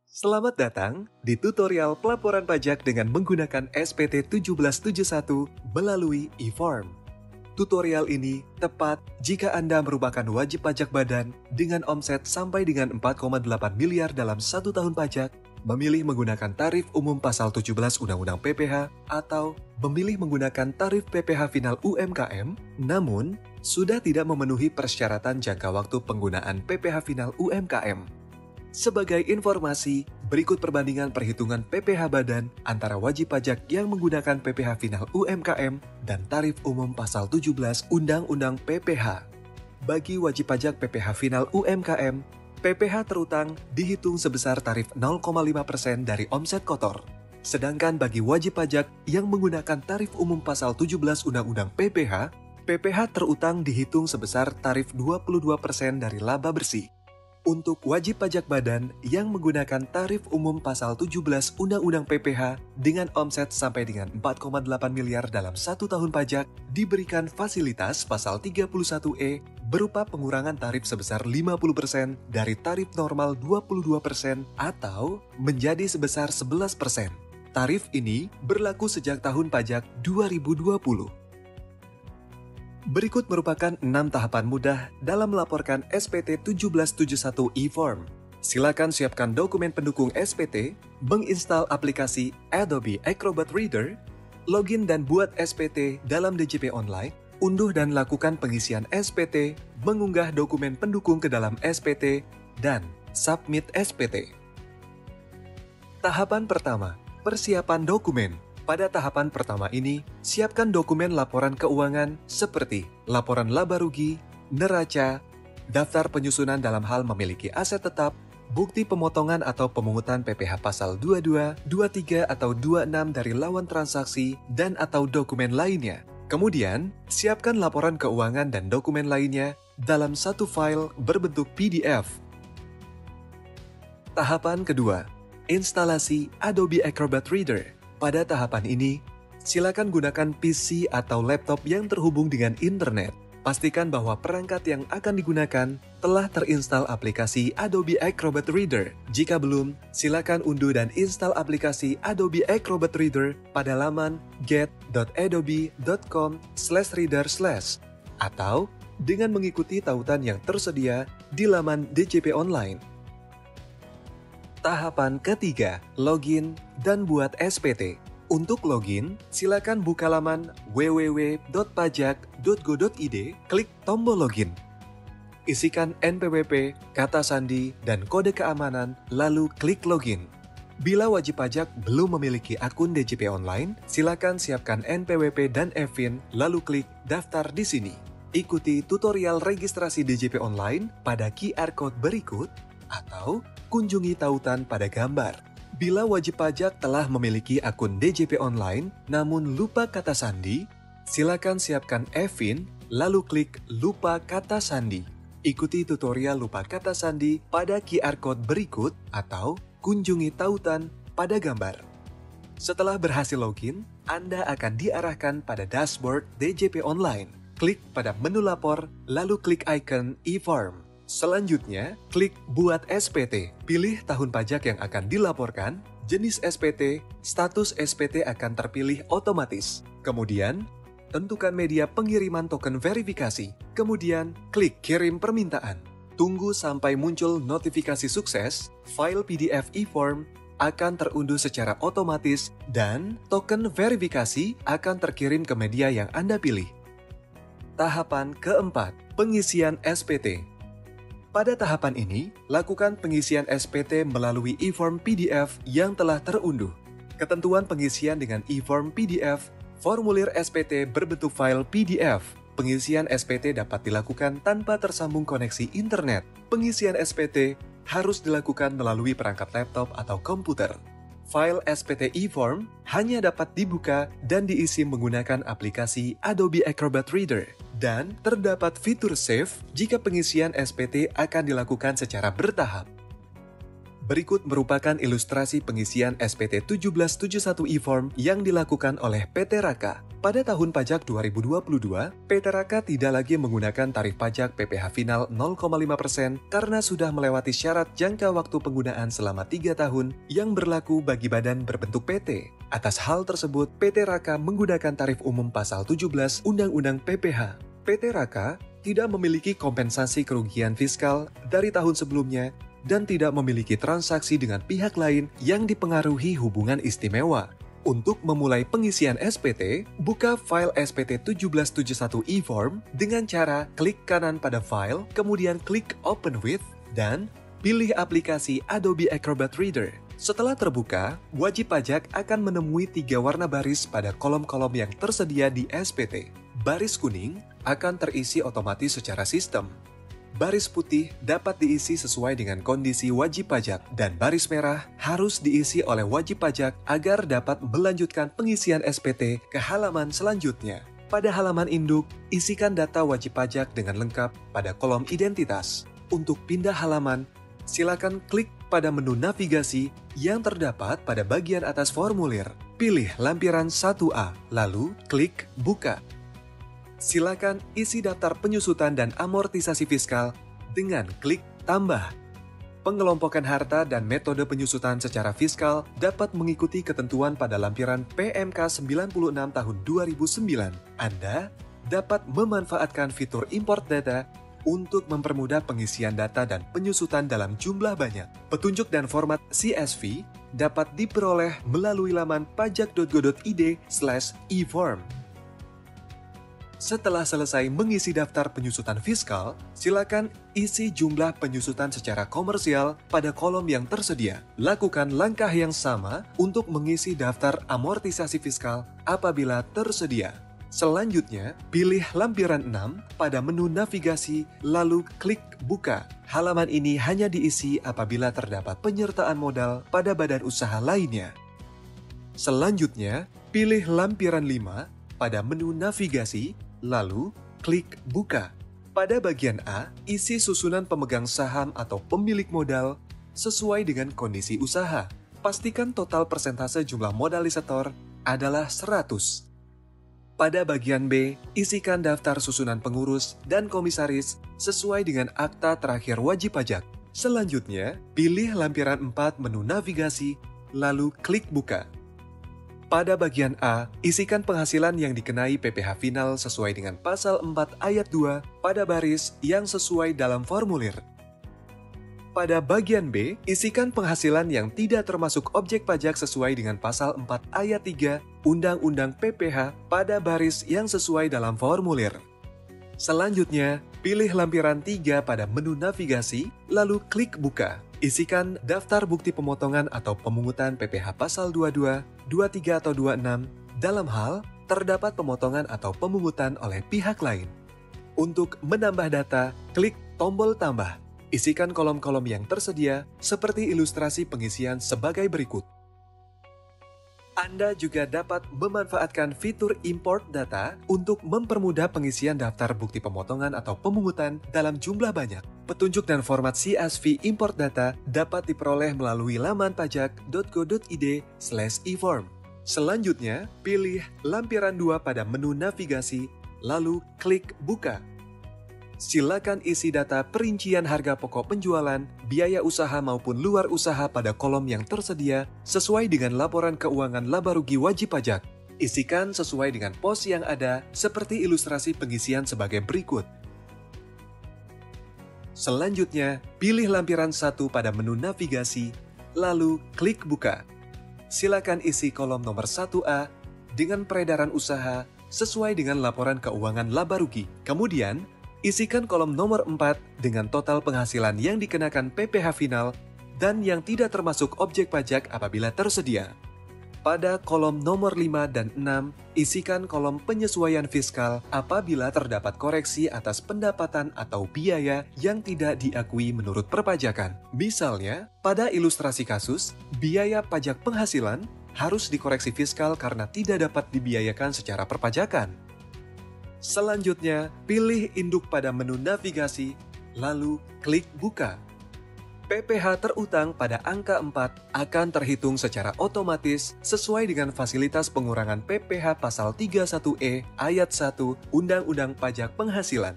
Selamat datang di tutorial pelaporan pajak dengan menggunakan SPT 1771 melalui e-form. Tutorial ini tepat jika Anda merupakan wajib pajak badan dengan omset sampai dengan 4,8 miliar dalam 1 tahun pajak, memilih menggunakan tarif umum pasal 17 Undang-Undang PPh atau memilih menggunakan tarif PPh final UMKM, namun sudah tidak memenuhi persyaratan jangka waktu penggunaan PPh final UMKM. Sebagai informasi, berikut perbandingan perhitungan PPh badan antara wajib pajak yang menggunakan PPh final UMKM dan tarif umum pasal 17 Undang-Undang PPh. Bagi wajib pajak PPh final UMKM, PPh terutang dihitung sebesar tarif 0,5% dari omset kotor. Sedangkan bagi wajib pajak yang menggunakan tarif umum pasal 17 Undang-Undang PPh, PPh terutang dihitung sebesar tarif 22% dari laba bersih. Untuk wajib pajak badan yang menggunakan tarif umum pasal 17 Undang-Undang PPh dengan omset sampai dengan 4,8 miliar dalam 1 tahun pajak, diberikan fasilitas pasal 31E berupa pengurangan tarif sebesar 50% dari tarif normal 22% atau menjadi sebesar 11%. Tarif ini berlaku sejak tahun pajak 2020. Berikut merupakan 6 tahapan mudah dalam melaporkan SPT 1771 e-form. Silakan siapkan dokumen pendukung SPT, menginstal aplikasi Adobe Acrobat Reader, login dan buat SPT dalam DJP Online, unduh dan lakukan pengisian SPT, mengunggah dokumen pendukung ke dalam SPT, dan submit SPT. Tahapan pertama, persiapan dokumen. Pada tahapan pertama ini, siapkan dokumen laporan keuangan seperti laporan laba rugi, neraca, daftar penyusunan dalam hal memiliki aset tetap, bukti pemotongan atau pemungutan PPh pasal 22, 23 atau 26 dari lawan transaksi dan atau dokumen lainnya. Kemudian, siapkan laporan keuangan dan dokumen lainnya dalam satu file berbentuk PDF. Tahapan kedua, instalasi Adobe Acrobat Reader. Pada tahapan ini, silakan gunakan PC atau laptop yang terhubung dengan internet. Pastikan bahwa perangkat yang akan digunakan telah terinstal aplikasi Adobe Acrobat Reader. Jika belum, silakan unduh dan install aplikasi Adobe Acrobat Reader pada laman get.adobe.com/reader/ atau dengan mengikuti tautan yang tersedia di laman DJP Online. Tahapan ketiga, login dan buat SPT. Untuk login, silakan buka laman www.pajak.go.id, klik tombol login. Isikan NPWP, kata sandi, dan kode keamanan, lalu klik login. Bila wajib pajak belum memiliki akun DJP Online, silakan siapkan NPWP dan EVIN, lalu klik daftar di sini. Ikuti tutorial registrasi DJP Online pada QR Code berikut, atau kunjungi tautan pada gambar. Bila wajib pajak telah memiliki akun DJP Online namun lupa kata sandi, silakan siapkan EVIN lalu klik lupa kata sandi. Ikuti tutorial lupa kata sandi pada QR Code berikut atau kunjungi tautan pada gambar. Setelah berhasil login, Anda akan diarahkan pada dashboard DJP Online. Klik pada menu lapor lalu klik icon e-form. Selanjutnya, klik Buat SPT. Pilih tahun pajak yang akan dilaporkan, jenis SPT, status SPT akan terpilih otomatis. Kemudian, tentukan media pengiriman token verifikasi. Kemudian, klik Kirim Permintaan. Tunggu sampai muncul notifikasi sukses, file PDF e-form akan terunduh secara otomatis dan token verifikasi akan terkirim ke media yang Anda pilih. Tahapan keempat, pengisian SPT. Pada tahapan ini, lakukan pengisian SPT melalui e-form PDF yang telah terunduh. Ketentuan pengisian dengan e-form PDF, formulir SPT berbentuk file PDF. Pengisian SPT dapat dilakukan tanpa tersambung koneksi internet. Pengisian SPT harus dilakukan melalui perangkat laptop atau komputer. File SPT e-form hanya dapat dibuka dan diisi menggunakan aplikasi Adobe Acrobat Reader. Dan terdapat fitur save jika pengisian SPT akan dilakukan secara bertahap. Berikut merupakan ilustrasi pengisian SPT 1771 e-form yang dilakukan oleh PT Raka. Pada tahun pajak 2022, PT Raka tidak lagi menggunakan tarif pajak PPh final 0,5% karena sudah melewati syarat jangka waktu penggunaan selama 3 tahun yang berlaku bagi badan berbentuk PT. Atas hal tersebut, PT Raka menggunakan tarif umum pasal 17 Undang-Undang PPh. PT Raka tidak memiliki kompensasi kerugian fiskal dari tahun sebelumnya dan tidak memiliki transaksi dengan pihak lain yang dipengaruhi hubungan istimewa. Untuk memulai pengisian SPT, buka file SPT 1771 e-form dengan cara klik kanan pada file, kemudian klik Open With, dan pilih aplikasi Adobe Acrobat Reader. Setelah terbuka, wajib pajak akan menemui 3 warna baris pada kolom-kolom yang tersedia di SPT. Baris kuning akan terisi otomatis secara sistem. Baris putih dapat diisi sesuai dengan kondisi wajib pajak dan baris merah harus diisi oleh wajib pajak agar dapat melanjutkan pengisian SPT ke halaman selanjutnya. Pada halaman induk, isikan data wajib pajak dengan lengkap pada kolom identitas. Untuk pindah halaman, silakan klik pada menu navigasi yang terdapat pada bagian atas formulir. Pilih lampiran 1A, lalu klik Buka. Silakan isi daftar penyusutan dan amortisasi fiskal dengan klik Tambah. Pengelompokan harta dan metode penyusutan secara fiskal dapat mengikuti ketentuan pada lampiran PMK 96 tahun 2009. Anda dapat memanfaatkan fitur import data untuk mempermudah pengisian data dan penyusutan dalam jumlah banyak. Petunjuk dan format CSV dapat diperoleh melalui laman pajak.go.id/e-form. Setelah selesai mengisi daftar penyusutan fiskal, silakan isi jumlah penyusutan secara komersial pada kolom yang tersedia. Lakukan langkah yang sama untuk mengisi daftar amortisasi fiskal apabila tersedia. Selanjutnya, pilih lampiran 6 pada menu navigasi, lalu klik Buka. Halaman ini hanya diisi apabila terdapat penyertaan modal pada badan usaha lainnya. Selanjutnya, pilih lampiran 5 pada menu navigasi, lalu klik Buka. Pada bagian A, isi susunan pemegang saham atau pemilik modal sesuai dengan kondisi usaha. Pastikan total persentase jumlah modalisator adalah 100. Pada bagian B, isikan daftar susunan pengurus dan komisaris sesuai dengan akta terakhir wajib pajak. Selanjutnya, pilih lampiran 4 menu navigasi, lalu klik Buka. Pada bagian A, isikan penghasilan yang dikenai PPh final sesuai dengan pasal 4 ayat 2 pada baris yang sesuai dalam formulir. Pada bagian B, isikan penghasilan yang tidak termasuk objek pajak sesuai dengan pasal 4 ayat 3 Undang-Undang PPh pada baris yang sesuai dalam formulir. Selanjutnya, pilih lampiran 3 pada menu navigasi, lalu klik Buka. Isikan daftar bukti pemotongan atau pemungutan PPh pasal 22, 23 atau 26 dalam hal terdapat pemotongan atau pemungutan oleh pihak lain. Untuk menambah data, klik tombol tambah. Isikan kolom-kolom yang tersedia seperti ilustrasi pengisian sebagai berikut. Anda juga dapat memanfaatkan fitur import data untuk mempermudah pengisian daftar bukti pemotongan atau pemungutan dalam jumlah banyak. Petunjuk dan format CSV import data dapat diperoleh melalui laman pajak.go.id/e-form. Selanjutnya, pilih lampiran 2 pada menu navigasi, lalu klik Buka. Silakan isi data perincian harga pokok penjualan, biaya usaha maupun luar usaha pada kolom yang tersedia sesuai dengan laporan keuangan laba rugi wajib pajak. Isikan sesuai dengan pos yang ada seperti ilustrasi pengisian sebagai berikut. Selanjutnya, pilih lampiran 1 pada menu navigasi, lalu klik Buka. Silakan isi kolom nomor 1A dengan peredaran usaha sesuai dengan laporan keuangan laba rugi. Kemudian, isikan kolom nomor 4 dengan total penghasilan yang dikenakan PPh final dan yang tidak termasuk objek pajak apabila tersedia. Pada kolom nomor 5 dan 6, isikan kolom penyesuaian fiskal apabila terdapat koreksi atas pendapatan atau biaya yang tidak diakui menurut perpajakan. Misalnya, pada ilustrasi kasus, biaya pajak penghasilan harus dikoreksi fiskal karena tidak dapat dibiayakan secara perpajakan. Selanjutnya, pilih induk pada menu navigasi, lalu klik Buka. PPh terutang pada angka 4 akan terhitung secara otomatis sesuai dengan fasilitas pengurangan PPh pasal 31E ayat 1 Undang-Undang Pajak Penghasilan.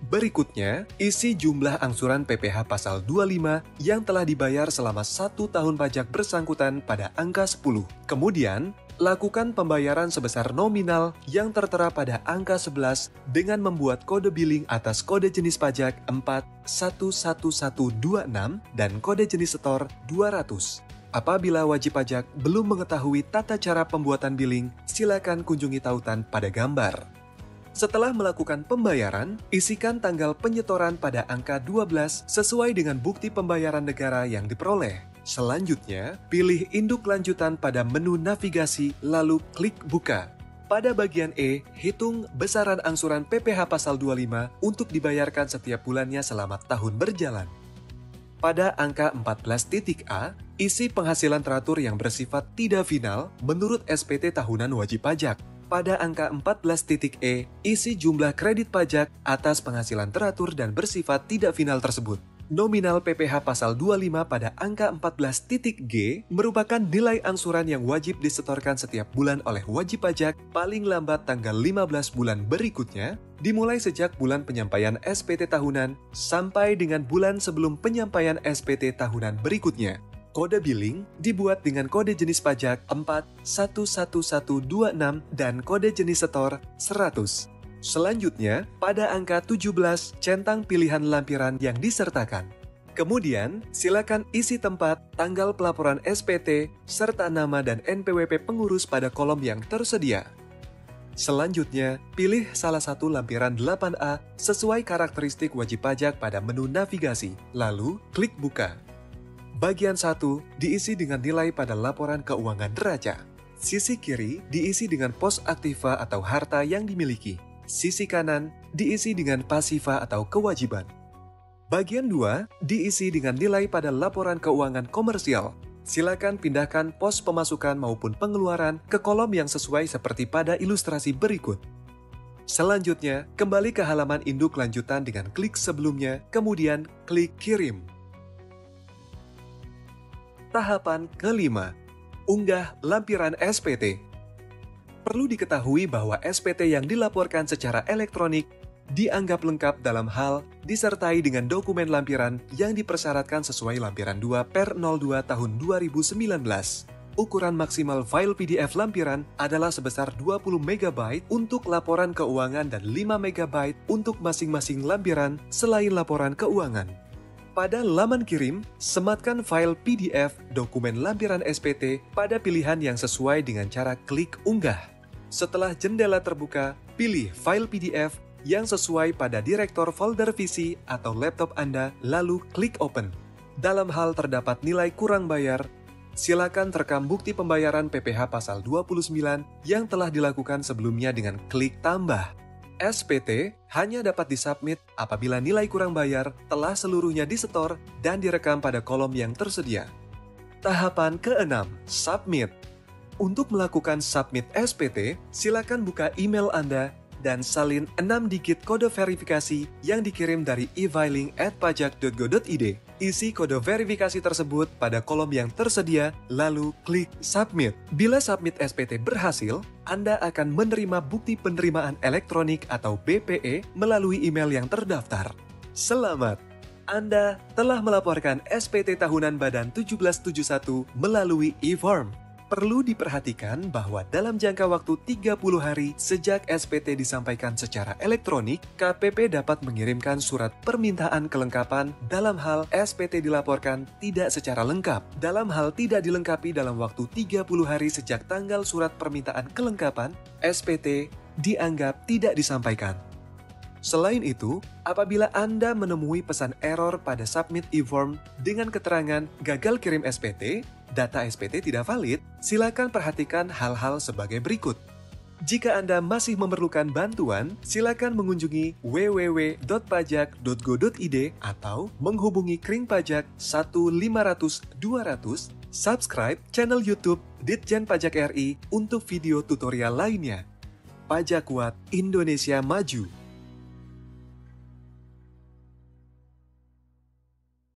Berikutnya, isi jumlah angsuran PPh pasal 25 yang telah dibayar selama 1 tahun pajak bersangkutan pada angka 10. Kemudian, lakukan pembayaran sebesar nominal yang tertera pada angka 11 dengan membuat kode billing atas kode jenis pajak 411126 dan kode jenis setor 200. Apabila wajib pajak belum mengetahui tata cara pembuatan billing, silakan kunjungi tautan pada gambar. Setelah melakukan pembayaran, isikan tanggal penyetoran pada angka 12 sesuai dengan bukti pembayaran negara yang diperoleh. Selanjutnya, pilih induk lanjutan pada menu navigasi, lalu klik buka. Pada bagian E, hitung besaran angsuran PPh pasal 25 untuk dibayarkan setiap bulannya selama tahun berjalan. Pada angka 14.A, isi penghasilan teratur yang bersifat tidak final menurut SPT tahunan wajib pajak. Pada angka 14.E, isi jumlah kredit pajak atas penghasilan teratur dan bersifat tidak final tersebut. Nominal PPh pasal 25 pada angka 14.G merupakan nilai angsuran yang wajib disetorkan setiap bulan oleh wajib pajak paling lambat tanggal 15 bulan berikutnya, dimulai sejak bulan penyampaian SPT tahunan sampai dengan bulan sebelum penyampaian SPT tahunan berikutnya. Kode billing dibuat dengan kode jenis pajak 411126 dan kode jenis setor 100. Selanjutnya, pada angka 17, centang pilihan lampiran yang disertakan. Kemudian, silakan isi tempat, tanggal pelaporan SPT, serta nama dan NPWP pengurus pada kolom yang tersedia. Selanjutnya, pilih salah satu lampiran 8A sesuai karakteristik wajib pajak pada menu navigasi, lalu klik buka. Bagian 1 diisi dengan nilai pada laporan keuangan neraca. Sisi kiri diisi dengan pos aktiva atau harta yang dimiliki. Sisi kanan diisi dengan pasifa atau kewajiban. Bagian 2 diisi dengan nilai pada laporan keuangan komersial. Silakan pindahkan pos pemasukan maupun pengeluaran ke kolom yang sesuai seperti pada ilustrasi berikut. Selanjutnya, kembali ke halaman induk lanjutan dengan klik sebelumnya, kemudian klik kirim. Tahapan kelima, unggah lampiran SPT. Perlu diketahui bahwa SPT yang dilaporkan secara elektronik dianggap lengkap dalam hal disertai dengan dokumen lampiran yang dipersyaratkan sesuai lampiran 2/02 tahun 2019. Ukuran maksimal file PDF lampiran adalah sebesar 20 MB untuk laporan keuangan dan 5 MB untuk masing-masing lampiran selain laporan keuangan. Pada laman kirim, sematkan file PDF dokumen lampiran SPT pada pilihan yang sesuai dengan cara klik unggah. Setelah jendela terbuka, pilih file PDF yang sesuai pada direktor folder PC atau laptop Anda, lalu klik open. Dalam hal terdapat nilai kurang bayar, silakan rekam bukti pembayaran PPh pasal 29 yang telah dilakukan sebelumnya dengan klik tambah. SPT hanya dapat disubmit apabila nilai kurang bayar telah seluruhnya disetor dan direkam pada kolom yang tersedia. Tahapan ke-6, submit. Untuk melakukan submit SPT, silakan buka email Anda dan salin 6 digit kode verifikasi yang dikirim dari e-filing@pajak.go.id. Isi kode verifikasi tersebut pada kolom yang tersedia, lalu klik submit. Bila submit SPT berhasil, Anda akan menerima bukti penerimaan elektronik atau BPE melalui email yang terdaftar. Selamat! Anda telah melaporkan SPT tahunan Badan 1771 melalui e-form. Perlu diperhatikan bahwa dalam jangka waktu 30 hari sejak SPT disampaikan secara elektronik, KPP dapat mengirimkan surat permintaan kelengkapan dalam hal SPT dilaporkan tidak secara lengkap. Dalam hal tidak dilengkapi dalam waktu 30 hari sejak tanggal surat permintaan kelengkapan, SPT dianggap tidak disampaikan. Selain itu, apabila Anda menemui pesan error pada submit e-form dengan keterangan gagal kirim SPT, data SPT tidak valid, silakan perhatikan hal-hal sebagai berikut. Jika Anda masih memerlukan bantuan, silakan mengunjungi www.pajak.go.id atau menghubungi Kring Pajak 1500 200, subscribe channel YouTube Ditjen Pajak RI untuk video tutorial lainnya. Pajak Kuat, Indonesia Maju.